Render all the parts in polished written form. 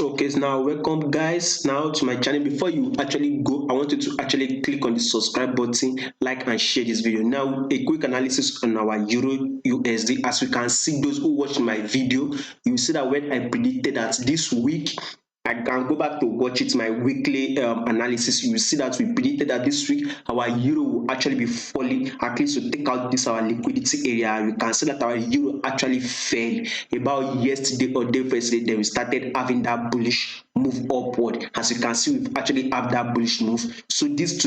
Okay, so now welcome guys now to my channel. Before you actually go, I want you to actually click on the subscribe button, like and share this video. Now a quick analysis on our Euro USD. As you can see, those who watched my video, you see that when I predicted that this week, I can go back to watch it, my weekly analysis. You will see that we predicted that this week our euro will actually be falling. At least to take out this our liquidity area, you can see that our euro actually fell about yesterday or day first day. Then we started having that bullish move upward. As you can see, we've actually have that bullish move. So this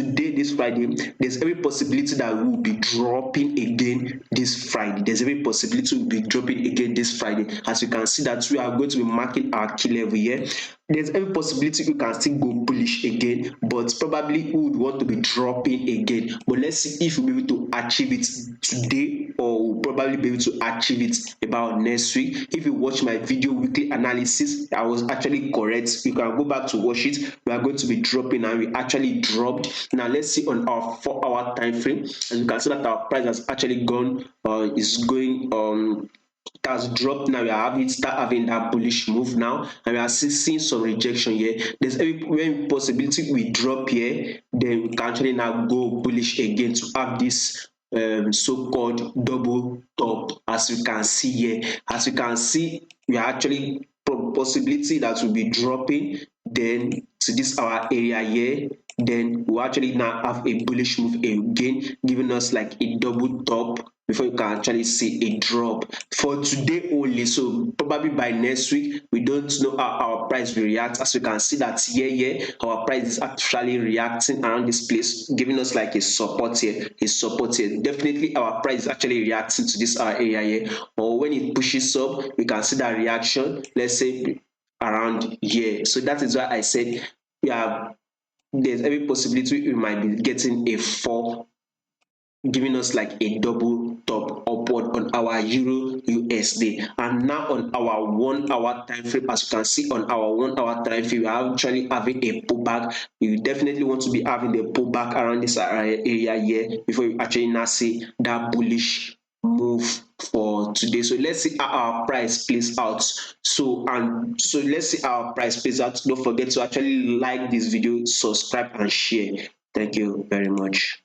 Friday, there's every possibility that we will be dropping again this Friday. There's every possibility we'll be dropping again this Friday. As you can see that we are going to be marking our key level here. There's every possibility we can still go bullish again, but probably we would want to be dropping again. But let's see if we'll be able to achieve it today, or we'll probably be able to achieve it about next week. If you watch my video weekly analysis, I was actually correct. You can go back to watch it. We are going to be dropping, and we actually dropped. Now let's see on our 4-hour time frame. As you can see that our price has actually gone, is going it has dropped. Now we are having that bullish move now, and we are seeing some rejection here. There's every possibility we drop here, then we can actually now go bullish again to have this so-called double top. As you can see here, as you can see, we are actually possibility that will be dropping then to this our area here. Then we'll actually now have a bullish move again, giving us like a double top before you can actually see a drop for today only. So probably by next week, we don't know how our price will react. As you can see that here, our price is actually reacting around this place, giving us like a support here, Definitely our price is actually reacting to this our area here, or when it pushes up, we can see that reaction, let's say around here. So that is why I said we have there's every possibility we might be getting a fall, giving us like a double top upward on our euro USD. And now on our 1-hour time frame, as you can see on our 1-hour time frame, we are actually having a pullback. You definitely want to be having the pullback around this area here before you actually now see that bullish move for today. So let's see how our price plays out. So let's see how our price plays out. Don't forget to actually like this video, subscribe and share. Thank you very much.